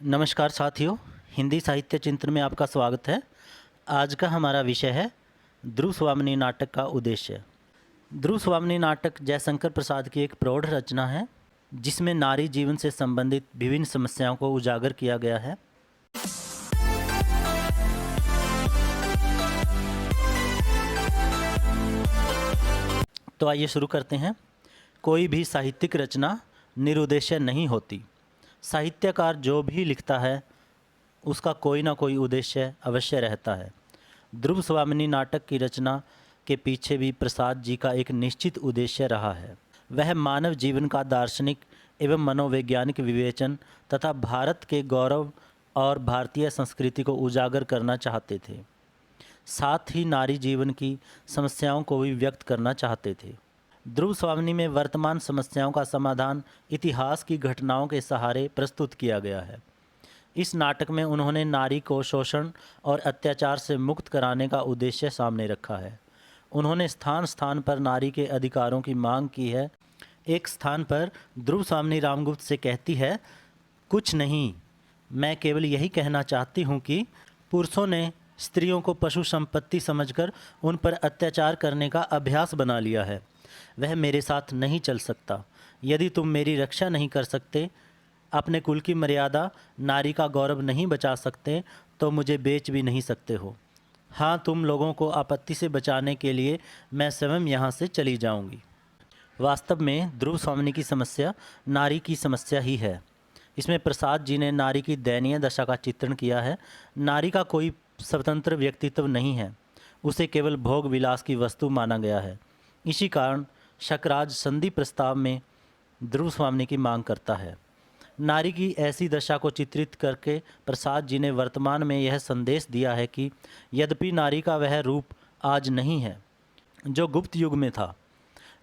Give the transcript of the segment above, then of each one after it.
नमस्कार साथियों, हिंदी साहित्य चिंतन में आपका स्वागत है। आज का हमारा विषय है ध्रुव स्वामिनी नाटक का उद्देश्य। ध्रुव स्वामिनी नाटक जयशंकर प्रसाद की एक प्रौढ़ रचना है जिसमें नारी जीवन से संबंधित विभिन्न समस्याओं को उजागर किया गया है। तो आइए शुरू करते हैं। कोई भी साहित्यिक रचना निरुद्देश्य नहीं होती। साहित्यकार जो भी लिखता है उसका कोई ना कोई उद्देश्य अवश्य रहता है। ध्रुव स्वामिनी नाटक की रचना के पीछे भी प्रसाद जी का एक निश्चित उद्देश्य रहा है। वह मानव जीवन का दार्शनिक एवं मनोवैज्ञानिक विवेचन तथा भारत के गौरव और भारतीय संस्कृति को उजागर करना चाहते थे। साथ ही नारी जीवन की समस्याओं को भी व्यक्त करना चाहते थे। ध्रुव स्वामिनी में वर्तमान समस्याओं का समाधान इतिहास की घटनाओं के सहारे प्रस्तुत किया गया है। इस नाटक में उन्होंने नारी को शोषण और अत्याचार से मुक्त कराने का उद्देश्य सामने रखा है। उन्होंने स्थान स्थान पर नारी के अधिकारों की मांग की है। एक स्थान पर ध्रुव स्वामिनी रामगुप्त से कहती है, कुछ नहीं, मैं केवल यही कहना चाहती हूँ कि पुरुषों ने स्त्रियों को पशु संपत्ति समझकर उन पर अत्याचार करने का अभ्यास बना लिया है। वह मेरे साथ नहीं चल सकता। यदि तुम मेरी रक्षा नहीं कर सकते, अपने कुल की मर्यादा, नारी का गौरव नहीं बचा सकते, तो मुझे बेच भी नहीं सकते हो। हाँ, तुम लोगों को आपत्ति से बचाने के लिए मैं स्वयं यहाँ से चली जाऊँगी। वास्तव में ध्रुव स्वामिनी की समस्या नारी की समस्या ही है। इसमें प्रसाद जी ने नारी की दयनीय दशा का चित्रण किया है। नारी का कोई स्वतंत्र व्यक्तित्व नहीं है, उसे केवल भोग विलास की वस्तु माना गया है। इसी कारण शकराज संधि प्रस्ताव में ध्रुव स्वामिनी की मांग करता है। नारी की ऐसी दशा को चित्रित करके प्रसाद जी ने वर्तमान में यह संदेश दिया है कि यद्यपि नारी का वह रूप आज नहीं है जो गुप्त युग में था,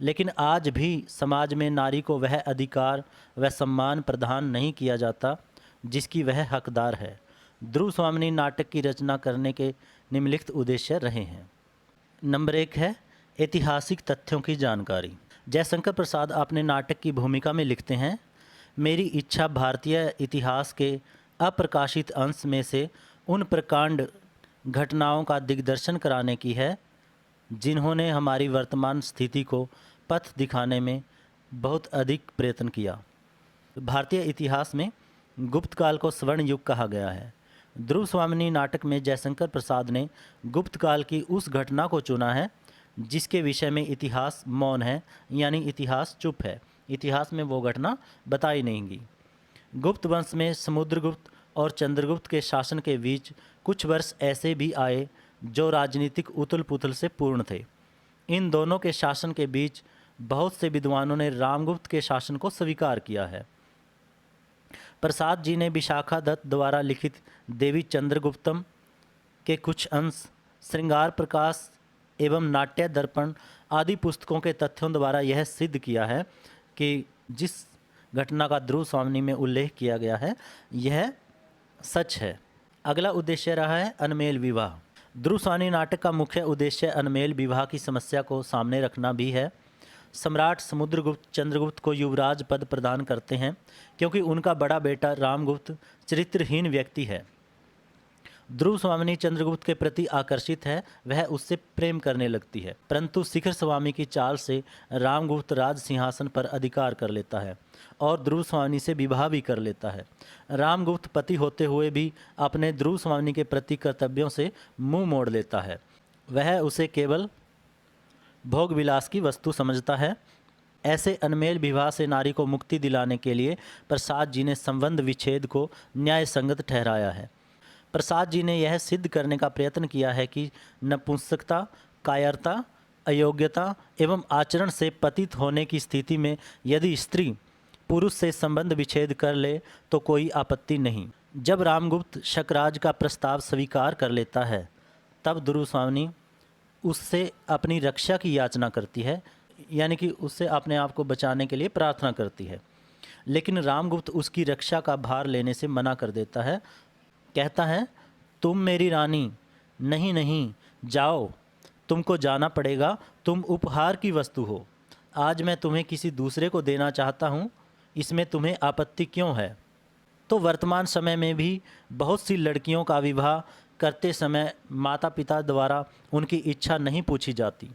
लेकिन आज भी समाज में नारी को वह अधिकार व सम्मान प्रदान नहीं किया जाता जिसकी वह हकदार है। ध्रुव स्वामिनी नाटक की रचना करने के निम्नलिखित उद्देश्य रहे हैं। नंबर 1 है ऐतिहासिक तथ्यों की जानकारी। जयशंकर प्रसाद अपने नाटक की भूमिका में लिखते हैं, मेरी इच्छा भारतीय इतिहास के अप्रकाशित अंश में से उन प्रकांड घटनाओं का दिग्दर्शन कराने की है जिन्होंने हमारी वर्तमान स्थिति को पथ दिखाने में बहुत अधिक प्रयत्न किया। भारतीय इतिहास में गुप्त काल को स्वर्ण युग कहा गया है। ध्रुव स्वामिनी नाटक में जयशंकर प्रसाद ने गुप्त काल की उस घटना को चुना है जिसके विषय में इतिहास मौन है, यानी इतिहास चुप है। इतिहास में वो घटना बताई नहीं गई। गुप्त वंश में समुद्रगुप्त और चंद्रगुप्त के शासन के बीच कुछ वर्ष ऐसे भी आए जो राजनीतिक उथल पुथल से पूर्ण थे। इन दोनों के शासन के बीच बहुत से विद्वानों ने रामगुप्त के शासन को स्वीकार किया है। प्रसाद जी ने विशाखा दत्त द्वारा लिखित देवी चंद्रगुप्तम के कुछ अंश, श्रृंगार प्रकाश एवं नाट्य दर्पण आदि पुस्तकों के तथ्यों द्वारा यह सिद्ध किया है कि जिस घटना का ध्रुव स्वामिनी में उल्लेख किया गया है यह सच है। अगला उद्देश्य रहा है अनमेल विवाह। ध्रुव स्वामिनी नाटक का मुख्य उद्देश्य अनमेल विवाह की समस्या को सामने रखना भी है। सम्राट समुद्रगुप्त चंद्रगुप्त को युवराज पद प्रदान करते हैं क्योंकि उनका बड़ा बेटा रामगुप्त चरित्रहीन व्यक्ति है। ध्रुव स्वामिनी चंद्रगुप्त के प्रति आकर्षित है, वह उससे प्रेम करने लगती है, परंतु शिखर स्वामी की चाल से रामगुप्त राज सिंहासन पर अधिकार कर लेता है और ध्रुव स्वामिनी से विवाह भी कर लेता है। रामगुप्त पति होते हुए भी अपने ध्रुव स्वामिनी के प्रति कर्तव्यों से मुंह मोड़ लेता है। वह उसे केवल भोग विलास की वस्तु समझता है। ऐसे अनमेल विवाह से नारी को मुक्ति दिलाने के लिए प्रसाद जी ने संबंध विच्छेद को न्याय संगत ठहराया है। प्रसाद जी ने यह सिद्ध करने का प्रयत्न किया है कि नपुंसकता, कायरता, अयोग्यता एवं आचरण से पतित होने की स्थिति में यदि स्त्री पुरुष से संबंध विच्छेद कर ले तो कोई आपत्ति नहीं। जब रामगुप्त शकराज का प्रस्ताव स्वीकार कर लेता है तब ध्रुव स्वामिनी उससे अपनी रक्षा की याचना करती है, यानी कि उससे अपने आप को बचाने के लिए प्रार्थना करती है। लेकिन रामगुप्त उसकी रक्षा का भार लेने से मना कर देता है। कहता है, तुम मेरी रानी नहीं नहीं, जाओ, तुमको जाना पड़ेगा, तुम उपहार की वस्तु हो। आज मैं तुम्हें किसी दूसरे को देना चाहता हूँ, इसमें तुम्हें आपत्ति क्यों है? तो वर्तमान समय में भी बहुत सी लड़कियों का विवाह करते समय माता पिता द्वारा उनकी इच्छा नहीं पूछी जाती।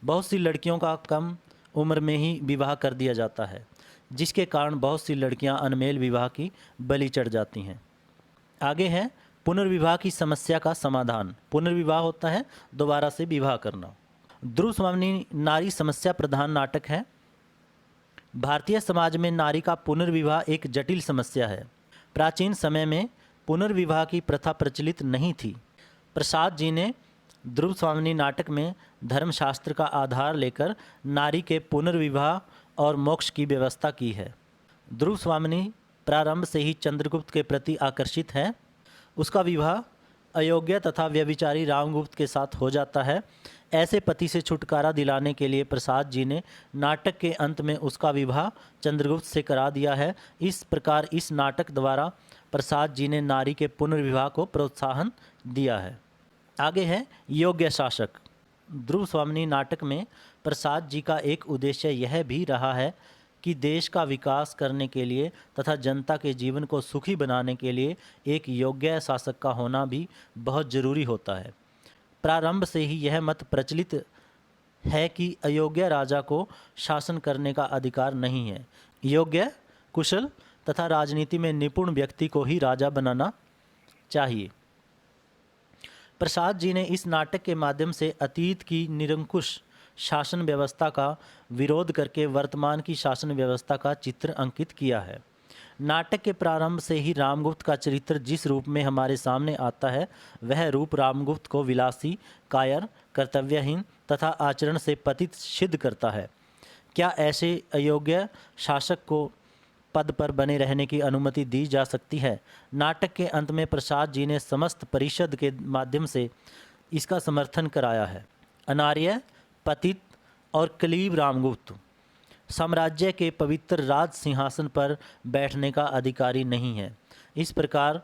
बहुत सी लड़कियों का कम उम्र में ही विवाह कर दिया जाता है, जिसके कारण बहुत सी लड़कियां अनमेल विवाह की बलि चढ़ जाती हैं। आगे है पुनर्विवाह की समस्या का समाधान। पुनर्विवाह होता है दोबारा से विवाह करना। ध्रुव स्वामिनी नारी समस्या प्रधान नाटक है। भारतीय समाज में नारी का पुनर्विवाह एक जटिल समस्या है। प्राचीन समय में पुनर्विवाह की प्रथा प्रचलित नहीं थी। प्रसाद जी ने ध्रुव स्वामिनी नाटक में धर्मशास्त्र का आधार लेकर नारी के पुनर्विवाह और मोक्ष की व्यवस्था की है। ध्रुव स्वामिनी प्रारंभ से ही चंद्रगुप्त के प्रति आकर्षित है। उसका विवाह अयोग्य तथा व्यभिचारी रामगुप्त के साथ हो जाता है। ऐसे पति से छुटकारा दिलाने के लिए प्रसाद जी ने नाटक के अंत में उसका विवाह चंद्रगुप्त से करा दिया है। इस प्रकार इस नाटक द्वारा प्रसाद जी ने नारी के पुनर्विवाह को प्रोत्साहन दिया है। आगे है योग्य शासक। ध्रुव स्वामिनी नाटक में प्रसाद जी का एक उद्देश्य यह भी रहा है कि देश का विकास करने के लिए तथा जनता के जीवन को सुखी बनाने के लिए एक योग्य शासक का होना भी बहुत ज़रूरी होता है। प्रारंभ से ही यह मत प्रचलित है कि अयोग्य राजा को शासन करने का अधिकार नहीं है। योग्य, कुशल तथा राजनीति में निपुण व्यक्ति को ही राजा बनाना चाहिए। प्रसाद जी ने इस नाटक के माध्यम से अतीत की निरंकुश शासन व्यवस्था का विरोध करके वर्तमान की शासन व्यवस्था का चित्र अंकित किया है। नाटक के प्रारंभ से ही रामगुप्त का चरित्र जिस रूप में हमारे सामने आता है, वह रूप रामगुप्त को विलासी, कायर, कर्तव्यहीन तथा आचरण से पतित सिद्ध करता है। क्या ऐसे अयोग्य शासक को पद पर बने रहने की अनुमति दी जा सकती है? नाटक के अंत में प्रसाद जी ने समस्त परिषद के माध्यम से इसका समर्थन कराया है। अनार्य, पतित और क्लीब रामगुप्त साम्राज्य के पवित्र राज सिंहासन पर बैठने का अधिकारी नहीं है। इस प्रकार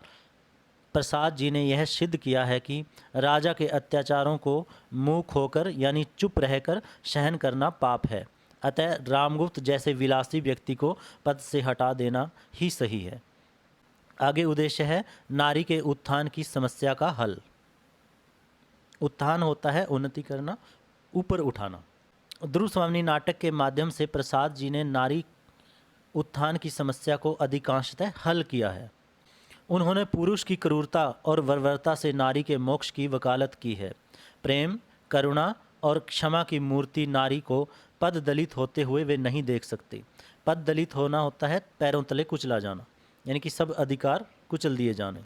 प्रसाद जी ने यह सिद्ध किया है कि राजा के अत्याचारों को मूक होकर यानी चुप रहकर सहन करना पाप है। अतः रामगुप्त जैसे विलासी व्यक्ति को पद से हटा देना ही सही है। आगे उद्देश्य है नारी के उत्थान की समस्या का हल। उत्थान होता है उन्नति करना, ऊपर उठाना। ध्रुव स्वामिनी नाटक के माध्यम से प्रसाद जी ने नारी उत्थान की समस्या को अधिकांशतः हल किया है। उन्होंने पुरुष की क्रूरता और बर्बरता से नारी के मोक्ष की वकालत की है। प्रेम, करुणा और क्षमा की मूर्ति नारी को पद दलित होते हुए वे नहीं देख सकते। पद दलित होना होता है पैरों तले कुचला जाना, यानी कि सब अधिकार कुचल दिए जाने।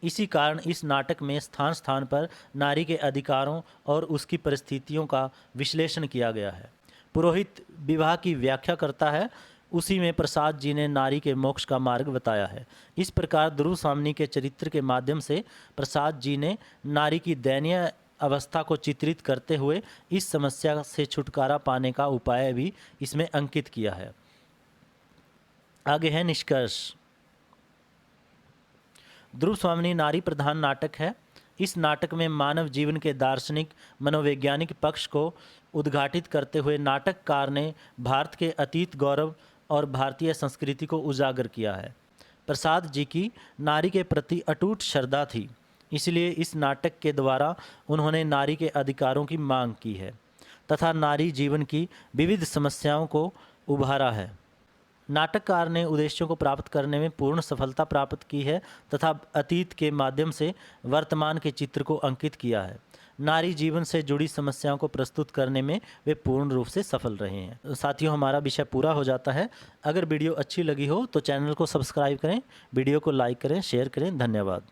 इसी कारण इस नाटक में स्थान स्थान पर नारी के अधिकारों और उसकी परिस्थितियों का विश्लेषण किया गया है। पुरोहित विवाह की व्याख्या करता है, उसी में प्रसाद जी ने नारी के मोक्ष का मार्ग बताया है। इस प्रकार ध्रुव स्वामिनी के चरित्र के माध्यम से प्रसाद जी ने नारी की दयनीय अवस्था को चित्रित करते हुए इस समस्या से छुटकारा पाने का उपाय भी इसमें अंकित किया है। आगे है निष्कर्ष। ध्रुव स्वामिनी नारी प्रधान नाटक है। इस नाटक में मानव जीवन के दार्शनिक मनोवैज्ञानिक पक्ष को उद्घाटित करते हुए नाटककार ने भारत के अतीत गौरव और भारतीय संस्कृति को उजागर किया है। प्रसाद जी की नारी के प्रति अटूट श्रद्धा थी, इसलिए इस नाटक के द्वारा उन्होंने नारी के अधिकारों की मांग की है तथा नारी जीवन की विविध समस्याओं को उभारा है। नाटककार ने उद्देश्यों को प्राप्त करने में पूर्ण सफलता प्राप्त की है तथा अतीत के माध्यम से वर्तमान के चित्र को अंकित किया है। नारी जीवन से जुड़ी समस्याओं को प्रस्तुत करने में वे पूर्ण रूप से सफल रहे हैं। साथियों, हमारा विषय पूरा हो जाता है। अगर वीडियो अच्छी लगी हो तो चैनल को सब्सक्राइब करें, वीडियो को लाइक करें, शेयर करें। धन्यवाद।